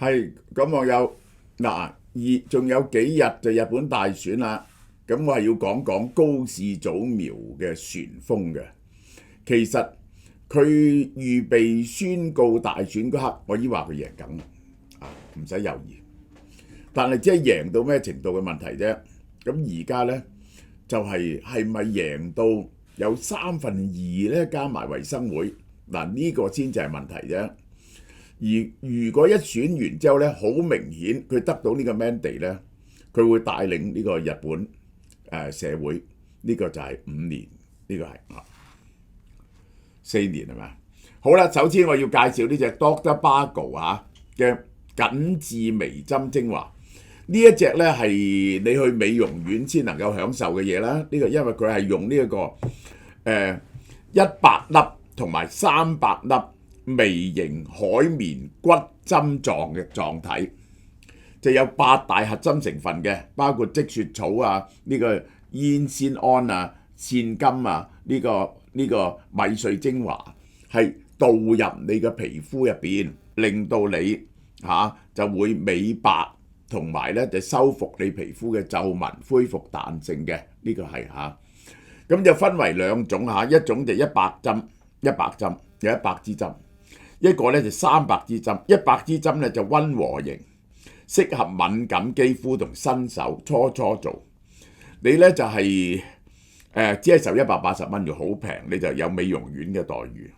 係咁，我有嗱，仲有幾日就日本大選啦。咁我係要講講高市早苗嘅旋風嘅。其實佢預備宣告大選嗰刻，我已經話佢贏緊啊，唔使猶豫。但係即係贏到咩程度嘅問題啫。咁而家呢，就係咪贏到有2/3呢？加埋維新會嗱，呢個先至係問題啫。而如果一選完之後咧，好明顯佢得到呢個 mandate 咧，佢會帶領呢個日本社會，呢個就係5年，呢個係4年係咪？好啦，首先我要介紹呢隻 Dr. Bargo 嘅緊緻微針精華，呢一隻咧係你去美容院先能夠享受嘅嘢啦。呢個因為佢係用呢一個100粒同埋300粒。微型海綿骨針狀嘅狀體，就有8大核心成分嘅，包括積雪草啊、呢個煙酰胺啊、腺苷啊、呢個米穗精華，係導入你嘅皮膚入邊，令到你就會美白，同埋咧就修復你皮膚嘅皺紋，恢復彈性嘅。呢個係咁就分為2種一種就100針，100針有100支針。一個咧就300支針，100支針咧就溫和型，適合敏感肌膚同新手初做。你咧就係只係售180蚊，就好平，你就有美容院嘅待遇。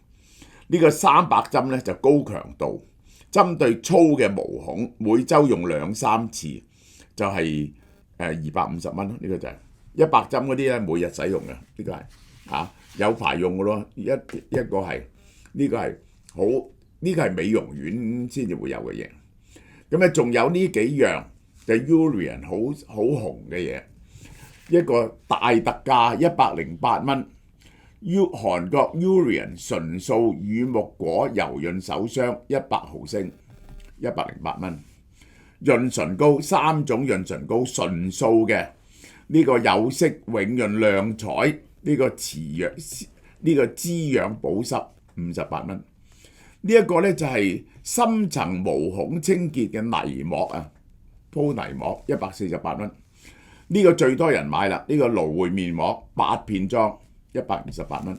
呢個300針咧就高強度，針對粗嘅毛孔，每週用2-3次，就係250蚊咯。呢個就係100針嗰啲咧，每日使用嘅，呢個係有排用嘅咯。一個係呢個係。好，呢個係美容院先至會有嘅嘢。咁咧仲有呢幾樣就係 Urian 好紅嘅嘢，一個大特價108蚊，韓國 Urian 純素乳木果柔潤手霜100毫升108蚊，潤唇膏3種潤唇膏純素嘅，呢個有色永潤亮彩，呢個滋養保濕58蚊。呢一個咧就係深層毛孔清潔嘅泥膜鋪泥膜148蚊。呢個最多人買啦，呢個蘆薈面膜8片裝128蚊，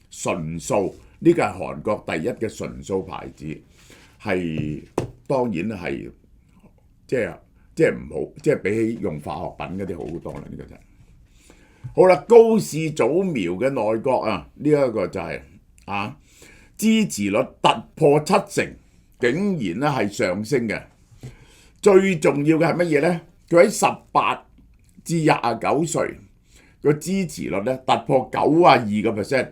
純素，呢個係韓國第一嘅純素牌子，係當然係即係唔好，即係比起用化學品嗰啲好好多啦。呢個就係好啦，高市早苗嘅內閣呢一個就係支持率突破70%，竟然咧係上升嘅。最重要嘅係乜嘢呢？佢喺18至29歲個支持率咧突破92%，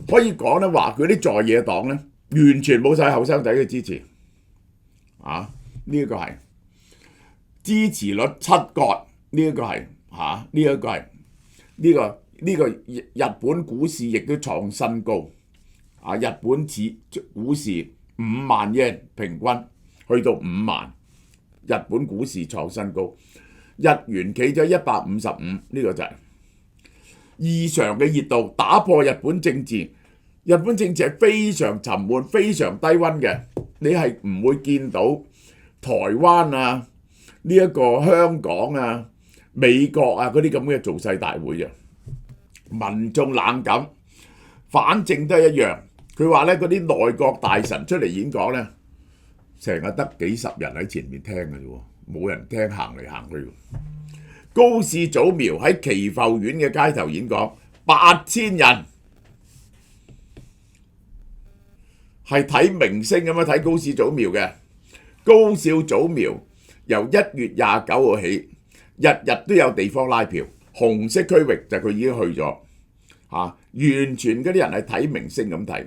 可以講咧話佢啲在野黨咧完全冇晒後生仔嘅支持。呢一個係支持率7割，呢一個係呢個日本股市亦都創新高。日本股市5萬yen平均去到5萬，日本股市創新高，日元企咗155，呢個就係異常嘅熱度，打破日本政治。日本政治係非常沉悶、非常低溫嘅，你係唔會見到台灣呢一個香港美國嗰啲咁嘅造勢大會嘅，民眾冷感，反正都係一樣。佢話咧嗰啲內閣大臣出嚟演講咧，成日得幾十人喺前面聽嘅啫，冇人聽，行嚟行去。高市早苗喺岐阜縣嘅街頭演講，8000人係睇明星咁樣睇高市早苗嘅。高市早苗由1月29號起，日日都有地方拉票，紅色區域就佢已經去咗，完全嗰啲人係睇明星咁睇。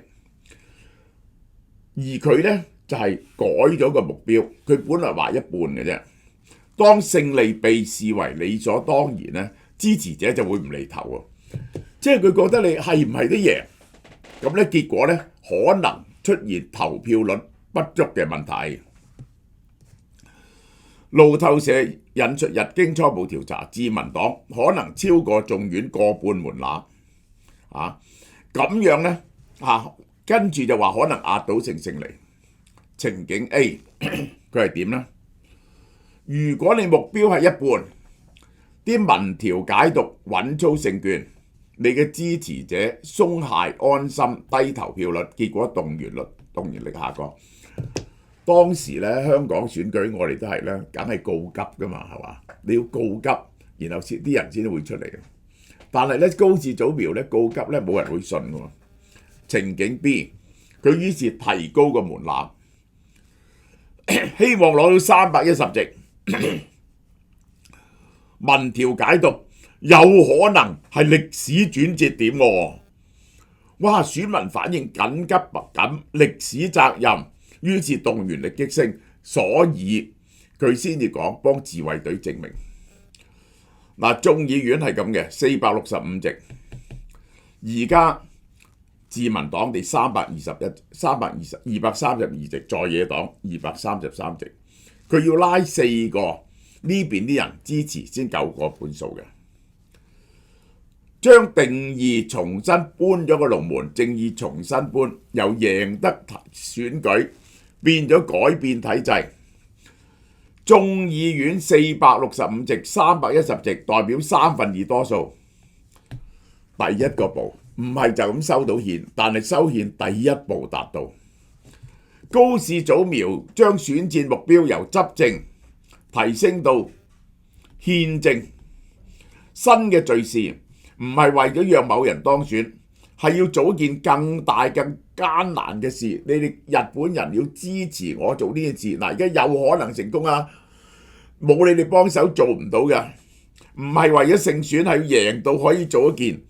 而佢咧就係改咗個目標，佢本來話一半嘅啫。當勝利被視為理所當然咧，支持者就會唔嚟投喎。即係佢覺得你係唔係都贏，咁咧結果咧可能出現投票率不足嘅問題。路透社引述日經初步調查，自民黨可能超過眾院過半門檻。咁樣咧跟住就話可能壓倒性勝利。情景 A 佢係點呢？如果你目標係一半，啲民調解讀穩操勝券，你嘅支持者鬆懈安心低投票率，結果動員力下降。當時咧香港選舉我哋都係咧，梗係告急噶嘛，係嘛？你要告急，然後啲人先會出嚟。但係咧高市早苗咧告急咧冇人會信㗎。情景 B， 佢於是提高個門檻，希望攞到310席。民調解讀有可能係歷史轉折點喎。哇！選民反應緊急感，歷史責任。於是動員力激升，所以佢先至講幫自衛隊證明。嗱，眾議院係咁嘅，465席，而家自民黨哋232席，在野黨233席，佢要拉4個呢邊啲人支持先夠個半數嘅。將定義重新搬咗個龍門，正義重新搬，由贏得選舉變咗改變體制。眾議院465席，310席，代表2/3多數。第一個步唔係就咁收到憲，但係修憲第一步達到。高市早苗將選戰目標由執政提升到憲政。新嘅敘事唔係為咗讓某人當選，係要做一件更大更艱難嘅事。你哋日本人要支持我做呢件事。嗱，而家有可能成功啊！冇你哋幫手做唔到嘅，唔係為咗勝選，係要贏到可以做一件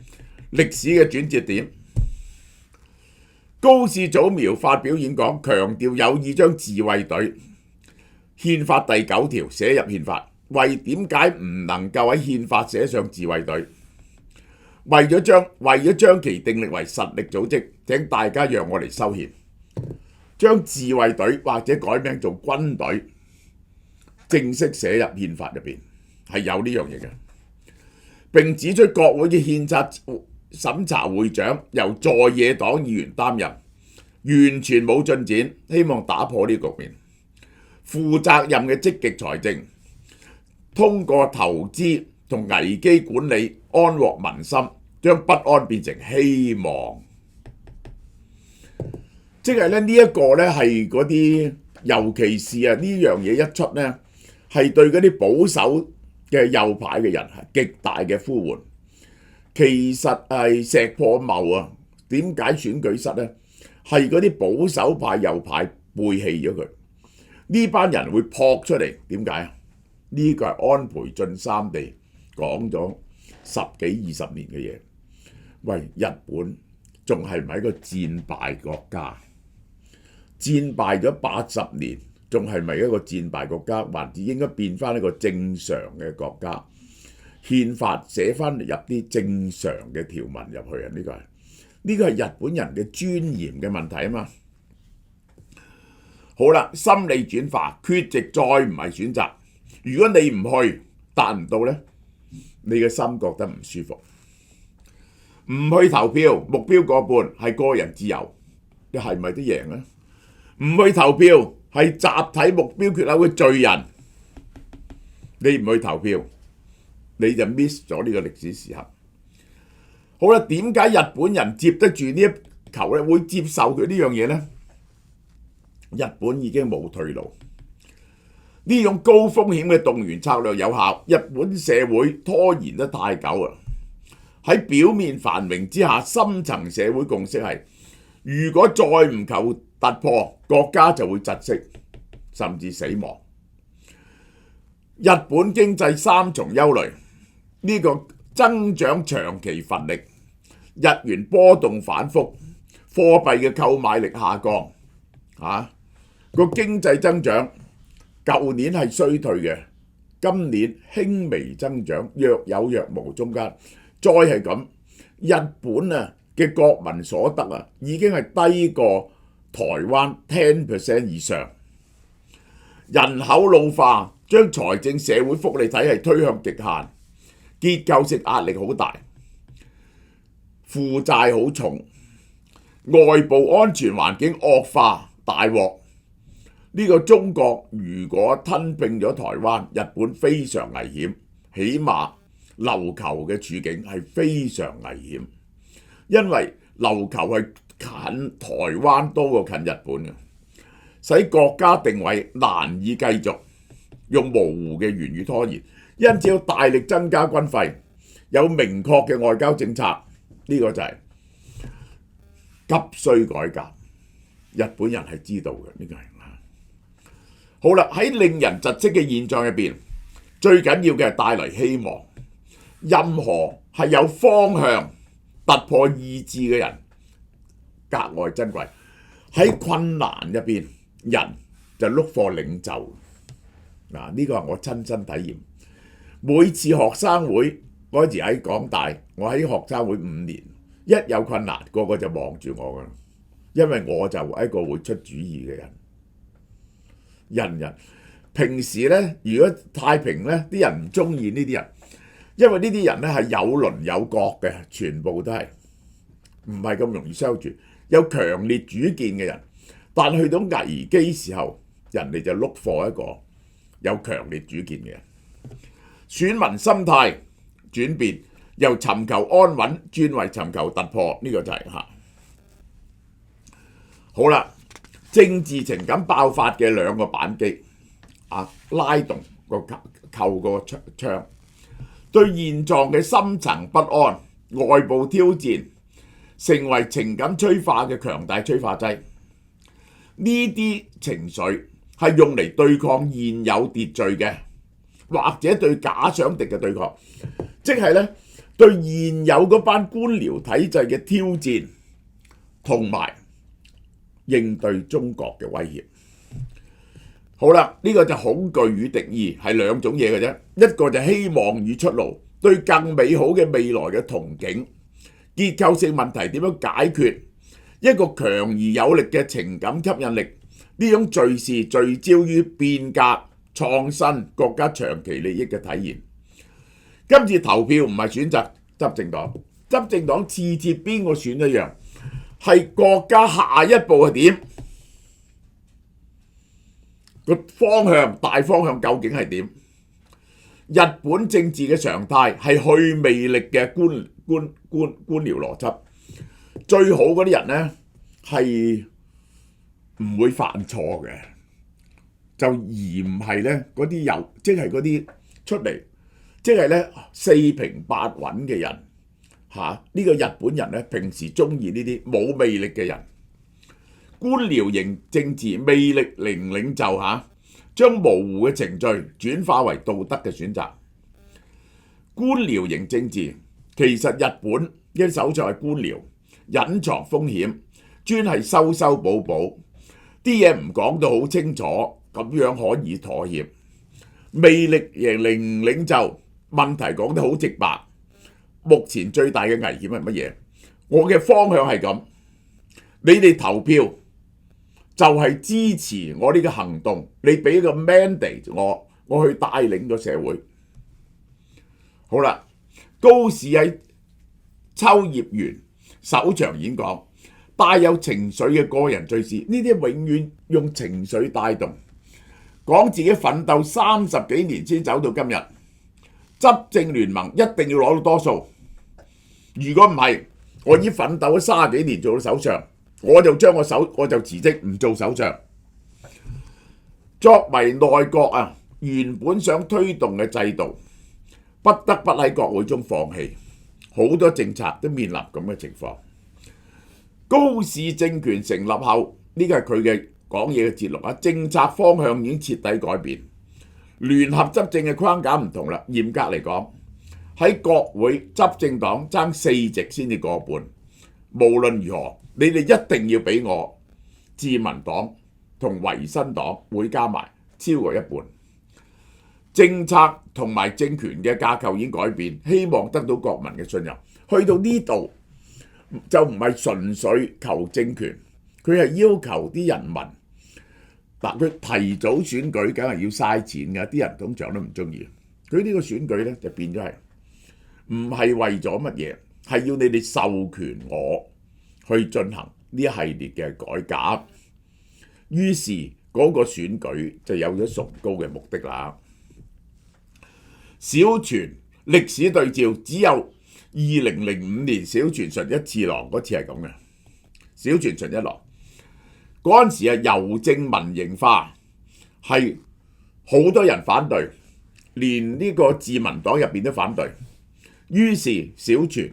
歷史嘅轉折點。高市早苗發表演講，強調有意將自衛隊憲法第9條寫入憲法。為點解唔能夠喺憲法寫上自衛隊？為咗將其訂立為實力組織，請大家讓我嚟修憲，將自衛隊或者改名做軍隊正式寫入憲法入邊，係有呢樣嘢嘅。並指出國會嘅憲法審查會長由在野黨議員擔任，完全冇進展，希望打破呢個局面。負責任嘅積極財政，通過投資同危機管理安獲民心，將不安變成希望。即係咧呢一個咧係嗰啲，尤其是呢樣嘢一出呢，係對嗰啲保守嘅右派嘅人係極大嘅呼喚。其實係石破茂啊，點解選舉失呢？係嗰啲保守派右派背棄咗佢，呢班人會撲出嚟。點解啊？呢個係安倍晉三地講咗10幾20年嘅嘢。喂，日本仲係唔係一個戰敗國家？戰敗咗80年，仲係咪一個戰敗國家？還是應該變翻一個正常嘅國家？憲法寫翻入啲正常嘅條文入去啊！呢個係日本人嘅尊嚴嘅問題啊嘛。好啦，心理轉化，缺席再唔係選擇。如果你唔去，達唔到呢，你嘅心覺得唔舒服。唔去投票，目標過半係個人自由，你係咪都贏呢？唔去投票係集體目標缺口嘅罪人。你唔去投票，你就 miss 咗呢個歷史時刻。好啦，點解日本人接得住呢一球咧？會接受佢呢樣嘢呢？日本已經冇退路。呢種高風險嘅動員策略有效，日本社會拖延得太久啦。喺表面繁榮之下，深層社會共識係，如果再唔求突破，國家就會窒息，甚至死亡。日本經濟3重憂慮，呢個增長長期乏力，日元波動反覆，貨幣嘅購買力下降，個經濟增長舊年係衰退嘅，今年輕微增長，若有若無中間。再係咁，日本嘅國民所得已經係低過台灣 10% 以上。人口老化將財政社會福利體系推向極限，結構性壓力好大，負債好重，外部安全環境惡化，大鑊。呢個中國如果吞併咗台灣，日本非常危險，起碼琉球嘅處境係非常危險，因為琉球係近台灣多過近日本嘅，使國家定位難以繼續用模糊嘅言語拖延，因此要大力增加軍費，有明確嘅外交政策，呢個就係急需改革。日本人係知道嘅，呢個係。好啦，喺令人窒息嘅現象入邊，最緊要嘅係帶嚟希望。任何係有方向、突破意志嘅人，格外珍貴。喺困難入邊，人就 look for 領袖。嗱，呢個係我親身體驗。每次學生會嗰時喺港大，我喺學生會5年，一有困難，個個就望住我㗎，因為我就係一個會出主意嘅人。人平時咧，如果太平咧，啲人唔中意呢啲人，因為呢啲人咧係有稜有角嘅，全部都係唔係咁容易相處，有強烈主見嘅人。但去到危機時候，人哋就 look for 一個有強烈主見嘅人。選民心態轉變，由尋求安穩轉為尋求突破，呢個就係嚇。好啦。政治情感爆發嘅2個扳機，拉動個扣個槍，對現狀嘅深層不安、外部挑戰，成為情感催化嘅強大催化劑。呢啲情緒係用嚟對抗現有秩序嘅，或者對假想敵嘅對抗，即係咧對現有嗰班官僚體制嘅挑戰，同埋應對中國嘅威脅。好啦，呢個就恐懼與敵意係2種嘢嘅啫，一個就希望與出路，對更美好嘅未來嘅憧憬，結構性問題點樣解決，一個強而有力嘅情感吸引力，呢種敘事聚焦於變革、創新、國家長期利益嘅體現。今次投票唔係選擇執政黨，執政黨次邊個選一樣，係國家下一步係點？個方向大方向究竟係點？日本政治嘅常態係去魅力嘅官僚邏輯，最好嗰啲人呢係唔會犯錯嘅，就而唔係呢嗰啲有即係嗰啲出嚟即係呢4平8穩嘅人。呢個日本人咧，平時中意呢啲冇魅力嘅人，官僚型政治魅力零領袖將模糊嘅程序轉化為道德嘅選擇。官僚型政治其實日本一手就係官僚，隱藏風險，專係修補補，啲嘢唔講到好清楚，咁樣可以妥協。魅力型零領袖問題講得好直白。目前最大嘅危險係乜嘢？我嘅方向係咁，你哋投票就係支持我呢個行動，你俾個 mandate 我去帶領個社會。好啦，高市喺秋葉原首場演講，帶有情緒嘅個人敘事，呢啲永遠用情緒帶動，講自己奮鬥30幾年先走到今日，執政聯盟一定要攞到多數。如果唔係，我已經奮鬥咗30幾年做到首相，我就將我就辭職唔做首相。作為內閣原本想推動嘅制度，不得不喺國會中放棄，好多政策都面臨咁嘅情況。高市政權成立後，呢個係佢嘅講嘢嘅節錄政策方向已經徹底改變，聯合執政嘅框架唔同啦。嚴格嚟講，喺國會執政黨爭4席先至過半，無論如何，你哋一定要俾我自民黨同維新黨會加埋超過一半。政策同埋政權嘅架構已經改變，希望得到國民嘅信任。去到呢度就唔係純粹求政權，佢係要求啲人民佢提早選舉，梗係要嘥錢㗎，啲人通常都唔中意。佢呢個選舉呢，就變咗係唔係為咗乜嘢，係要你哋授權我去進行呢一系列嘅改革。於是嗰個選舉就有咗崇高嘅目的啦。小泉歷史對照只有2005年小泉純一次郎嗰次係咁嘅，小泉純一郎嗰陣時係郵政民營化，係好多人反對，連呢個自民黨入邊都反對，於是小泉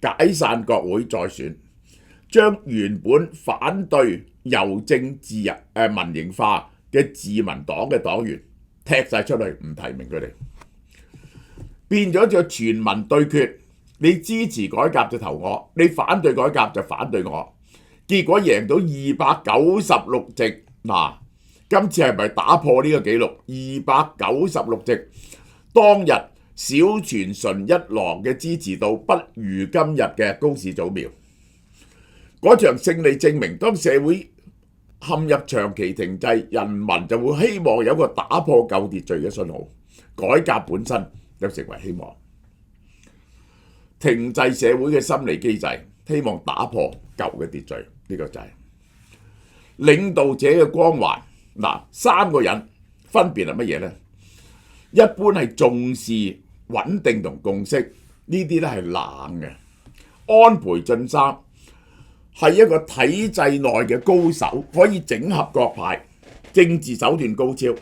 解散國會再選，將原本反對郵政民營化嘅自民黨嘅黨員踢晒出去，唔提名佢哋，變咗就全民對決。你支持改革就投我，你反對改革就反對我。結果贏到296席。嗱，今次係咪打破呢個紀錄？296席，當日小泉純一郎嘅支持度不如今日嘅高市早苗。嗰場勝利證明，當社會陷入長期停滯，人民就會希望有個打破舊秩序嘅信號，改革本身就成為希望。停滯社會嘅心理機制，希望打破舊嘅秩序，呢個就係領導者嘅光環。嗱，三個人分別係乜嘢呢？一般係重視穩定同共識，呢啲咧係冷嘅。安倍晉三係一個體制內嘅高手，可以整合各派，政治手段高超，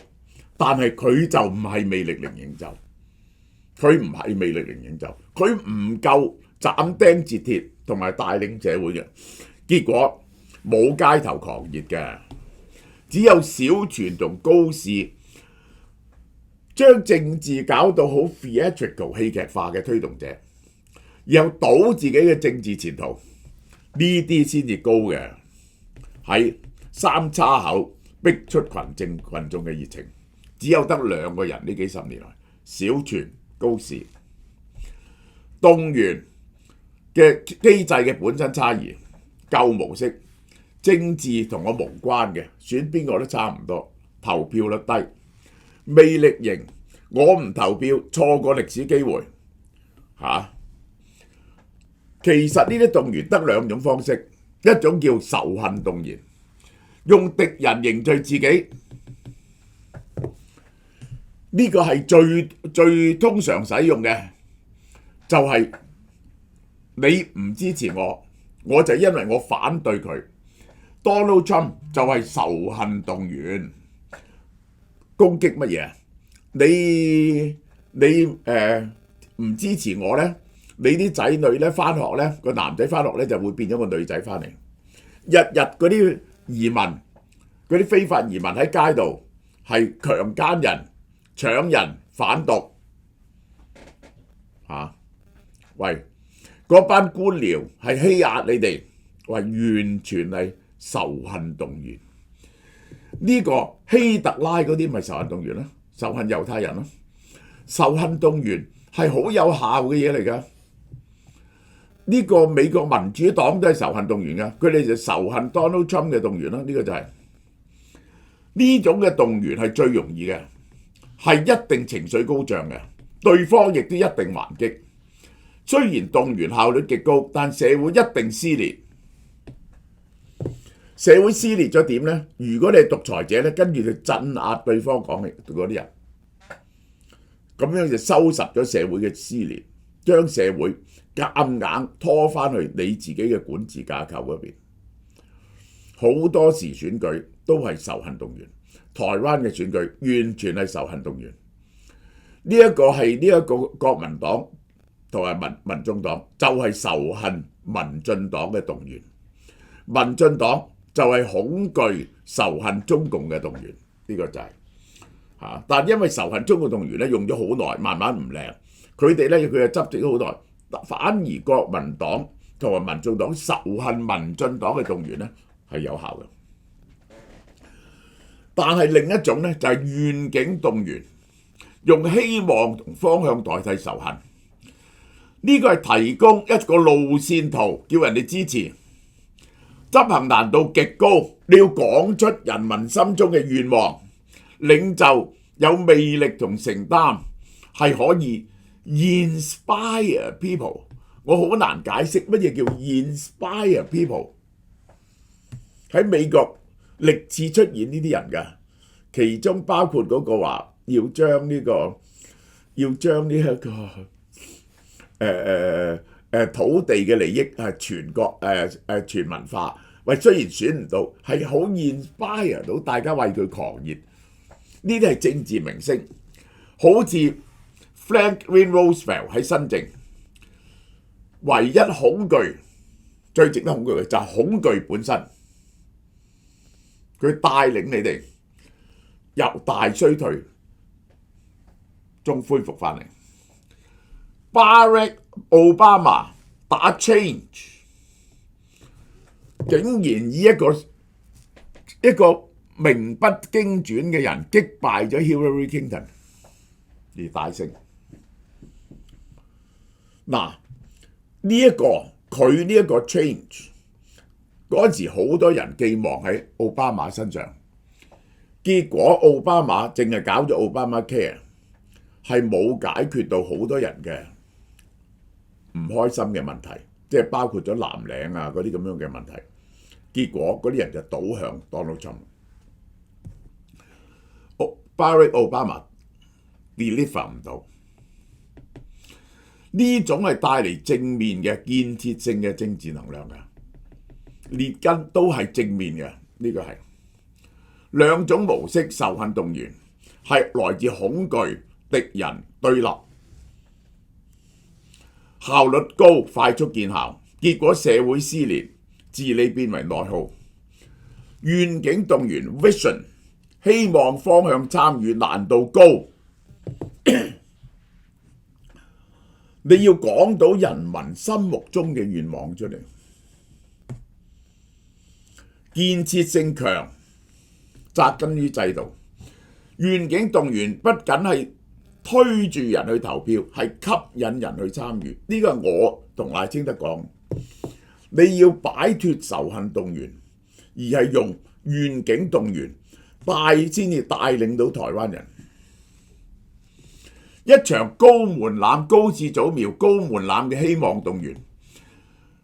但係佢就唔係魅力型領袖。佢唔係魅力型領袖，佢唔夠斬釘截鐵同埋帶領社會嘅，結果冇街頭狂熱嘅，只有小泉同高市將政治搞到好 theatrical 戲劇化嘅推動者，然後賭自己嘅政治前途，呢啲先至高嘅，喺三叉口逼出群眾嘅熱情，只有得兩個人呢幾十年來，小泉高市。動員嘅機制嘅本身差異，舊模式，政治同我無關嘅，選邊個都差唔多，投票率低，魅力型，我唔投票錯過歷史機會嚇。其實呢啲動員得兩種方式，一種叫仇恨動員，用敵人凝聚自己。呢個係最通常使用嘅，就係你唔支持我，我就因為我反對佢。Donald Trump 就係仇恨動員，攻擊乜嘢？你唔支持我呢？你啲仔女咧翻學咧，個男仔翻學咧就會變咗個女仔翻嚟。日日嗰啲移民，嗰啲非法移民喺街度係強姦人、搶人、販毒嚇。喂，嗰班官僚係欺壓你哋，喂，完全係仇恨動員。呢個希特拉嗰啲咪仇恨動員咯，仇恨猶太人咯。仇恨動員係好有效嘅嘢嚟㗎。呢個美國民主黨都係仇恨動員㗎，佢哋就仇恨 Donald Trump 嘅動員啦。呢個就係呢種嘅動員係最容易嘅，係一定情緒高漲嘅，對方亦都一定還擊。雖然動員效率極高，但社會一定撕裂。社會撕裂咗點呢？如果你係獨裁者咧，跟住就鎮壓對方講嘅嗰啲人，咁樣就收拾咗社會嘅撕裂，將社會夾硬拖翻去你自己嘅管治架構嗰邊。好多時選舉都係仇恨動員，台灣嘅選舉完全係仇恨動員。呢一個係呢一個國民黨同埋民眾黨就係仇恨民進黨嘅動員，民進黨就係恐懼仇恨中共嘅動員。呢個就係嚇，但因為仇恨中共動員咧用咗好耐，慢慢唔靚，佢哋咧佢就執政咗好耐。反而國民黨同埋民眾黨仇恨民進黨嘅動員咧係有效嘅，但係另一種咧就係願景動員，用希望同方向代替仇恨。呢個係提供一個路線圖，叫人哋支持，執行難度極高。你要講出人民心中嘅願望，領袖有魅力同承擔，係可以inspire people。 我好難解釋乜嘢叫 inspire people。喺美國歷次出現呢啲人㗎，其中包括嗰個話要將呢土地嘅利益係全國全民化。喂，雖然選唔到，係好 inspire 到大家為佢狂熱。呢啲係政治明星，好似 Franklin Roosevelt 喺新政，唯一恐懼最值得恐懼嘅就係恐懼本身。佢帶領你哋由大衰退中恢復翻嚟。Barack Obama 打 change， 竟然以一個名不經傳嘅人擊敗咗 Hillary Clinton 而大勝。嗱，佢呢一個 change 嗰陣時好多人寄望喺奧巴馬身上，結果奧巴馬淨係搞咗奧巴馬 care， 係冇解決到好多人嘅唔開心嘅問題，即係包括咗藍領啊嗰啲咁樣嘅問題。結果嗰啲人就倒向 Donald Trump。Barack Obama deliver 唔到，呢種係帶嚟正面嘅建設性嘅政治能量嘅，列根都係正面嘅。呢個係兩種模式，仇恨動員係來自恐懼、敵人、對立，效率高，快速見效，結果社會撕裂，治理變為內耗。願景動員 vision， 希望方向參與難度高。你要講到人民心目中嘅願望出嚟，建設性強，扎根於制度。願景動員不僅係推住人去投票，係吸引人去參與。呢個係我同賴清德講，你要擺脫仇恨動員，而係用願景動員先至帶領到台灣人。一場高門檻、高市早苗、高門檻嘅希望動員，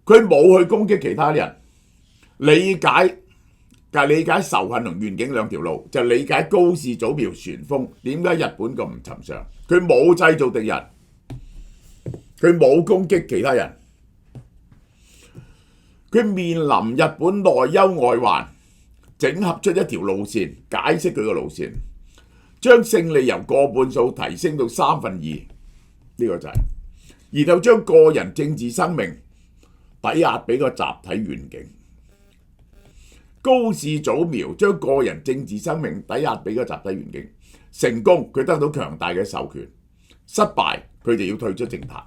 佢冇去攻擊其他人，理解仇恨同願景兩條路，就理解高市早苗旋風點解日本咁唔尋常。佢冇製造敵人，佢冇攻擊其他人，佢面臨日本內憂外患，整合出一條路線，解釋佢個路線。將勝利由過半數提升到2/3，呢個就係，然後將個人政治生命抵押俾個集體願景。高市早苗將個人政治生命抵押俾個集體願景，成功佢得到強大嘅授權，失敗佢哋要退出政壇。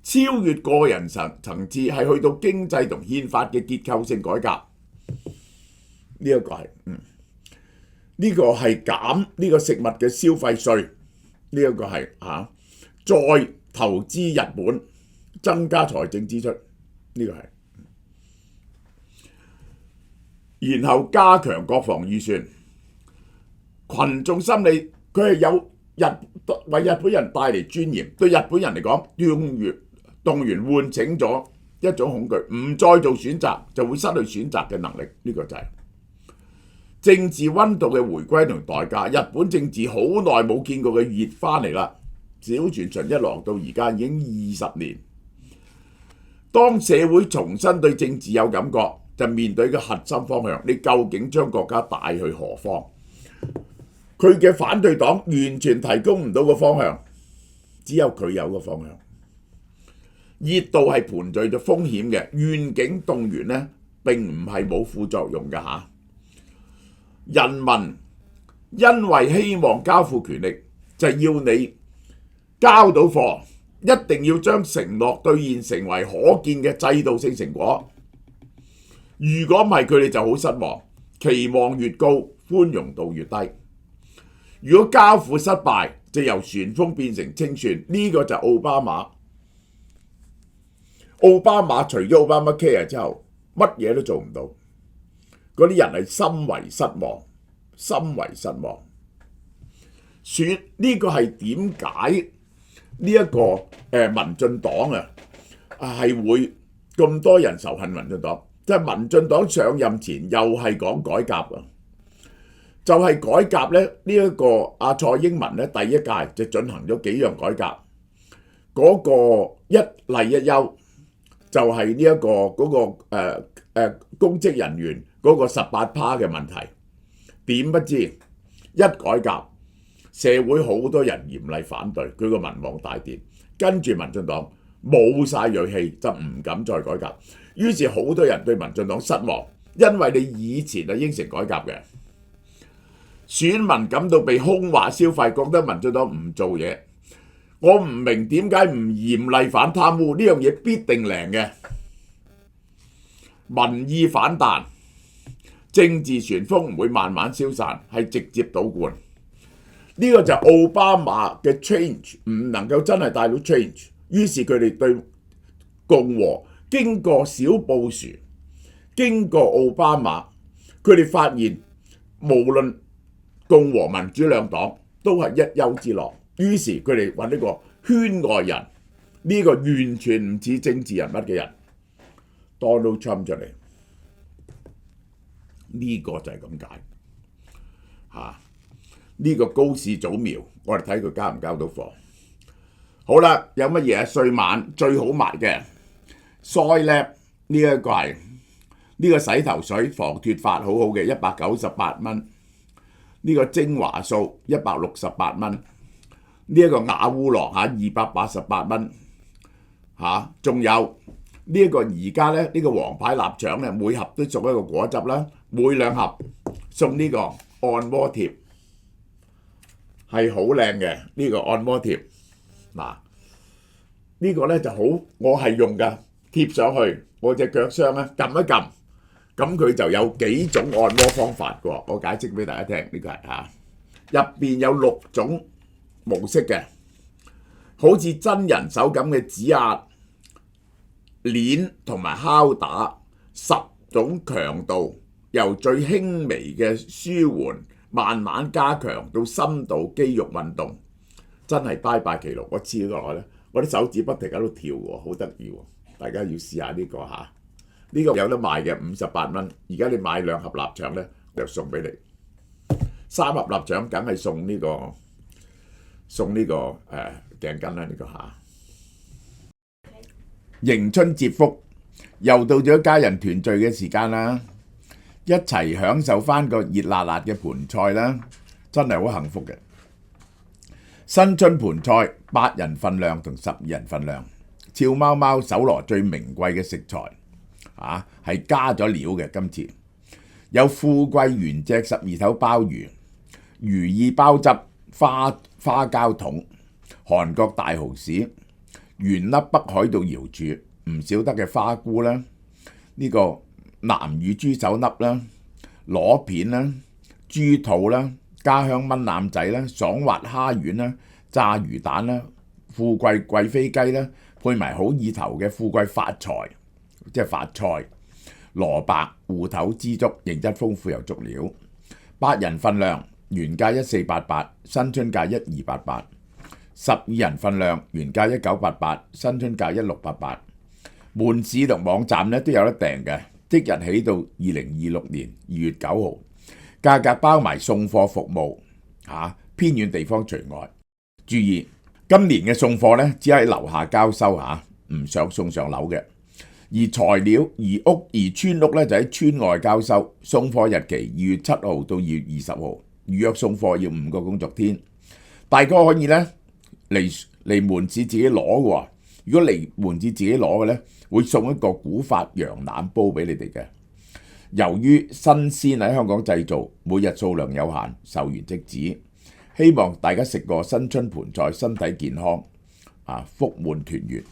超越個人層次係去到經濟同憲法嘅結構性改革，呢一個係呢個係減呢個食物嘅消費稅，呢一個係再投資日本，增加財政支出，呢個係，然後加強國防預算，群眾心理佢係有為日本人帶嚟尊嚴，對日本人嚟講，動員喚醒咗一種恐懼，唔再做選擇就會失去選擇嘅能力，呢個就係。政治溫度嘅回歸同代價，日本政治好耐冇見過嘅熱翻嚟啦。小泉純一郎到而家已經20年。當社會重新對政治有感覺，就面對嘅核心方向，你究竟將國家帶去何方？佢嘅反對黨完全提供唔到個方向，只有佢有個方向。熱度係盤踞咗風險嘅，願景動員呢並唔係冇副作用㗎嚇。人民因為希望交付權力，就要你交到貨，一定要將承諾兌現成為可見嘅制度性成果。如果唔係，佢哋就好失望，期望越高，寬容度越低。如果交付失敗，就由旋風變成清算，呢個就係奧巴馬。奧巴馬除咗奧巴馬 care 之後，乜嘢都做唔到。嗰啲人係深為失望，深為失望。呢個係點解呢一個民進黨係會咁多人仇恨民進黨？即係民進黨上任前又係講改革啊，就係改革咧呢一個蔡英文咧第一屆就進行咗幾樣改革，嗰、個一例一休就係呢一個嗰、個公職人員嗰個18%嘅問題，點不知一改革，社會好多人嚴厲反對，佢個民望大跌，跟住民進黨冇晒銳氣，就唔敢再改革，於是好多人對民進黨失望，因為你以前係應承改革嘅。選民感到被空話消費，覺得民進黨唔做嘢。我唔明點解唔嚴厲反貪污，呢樣嘢必定靈嘅。民意反彈，政治旋風唔會慢慢消散，係直接倒灌。呢個就係奧巴馬嘅 change 唔能夠真係帶到 change， 於是佢哋對共和經過小布殊，經過奧巴馬，佢哋發現無論共和民主兩黨都係一丘之貉，於是佢哋揾呢個圈外人，呢個完全唔似政治人物嘅人 Donald Trump 出嚟，呢個就係咁解嚇。呢個高市早苗，我哋睇佢交唔交到貨。好啦，有乜嘢歲晚最好賣嘅 Soylab 呢一個係呢個洗頭水防脫髮好好嘅198蚊。呢個精華素168蚊，呢一個雅烏羅288蚊嚇，仲有呢一個而家咧呢個皇牌臘腸咧，每盒都送一個果汁啦，每2盒送呢個按摩貼，係好靚嘅呢個按摩貼。嗱，呢個咧就好，我係用㗎，貼上去我隻腳傷咧，撳一撳。咁佢就有幾種按摩方法嘅，我解釋俾大家聽。呢個係嚇，入邊有6種模式嘅，好似真人手咁嘅指壓、捏同埋敲打，10種強度，由最輕微嘅舒緩，慢慢加強到深度肌肉運動，真係拜拜記錄。我黐落去咧，我啲手指不停喺度跳喎，好得意喎！大家要試下呢個嚇。呢個有得賣嘅58蚊，而家你買2盒臘腸咧，就送俾你；3盒臘腸梗係送呢個頸巾啦，呢個嚇。迎春接福，又到咗家人團聚嘅時間啦，一齊享受翻個熱辣辣嘅盤菜啦，真係好幸福嘅。新春盤菜8人份量同12人份量，俏貓貓搜羅最名貴嘅食材。係加咗料嘅，今次有富貴原隻12頭鮑魚、如意鮑汁、花膠筒、韓國大蠔豉、原粒北海道瑤柱，唔少得嘅花菇啦，呢個南乳豬手粒啦、螺片啦、豬肚啦、家鄉炆腩仔啦、爽滑蝦丸啦、炸魚蛋啦、富貴貴妃雞啦，配埋好意頭嘅富貴發財。即係發菜、蘿蔔、芋頭枝竹，形質豐富又足料。8人份量，原價1488，新春價1288。12人份量，原價1988，新春價1688。門市同網站咧都有得訂嘅，即日起到2026年2月9號，價格包埋送貨服務，偏遠地方除外。注意，今年嘅送貨咧只喺樓下交收唔想送上樓嘅。而材料、而村屋咧就喺村外交收，送貨日期2月7號到2月20號，預約送貨要5個工作天。大家可以咧嚟門市自己攞嘅喎，如果嚟門市自己攞嘅咧，會送一個古法羊腩煲俾你哋嘅。由於新鮮喺香港製造，每日數量有限，售完即止。希望大家食個新春盤菜，身體健康，福滿團圓。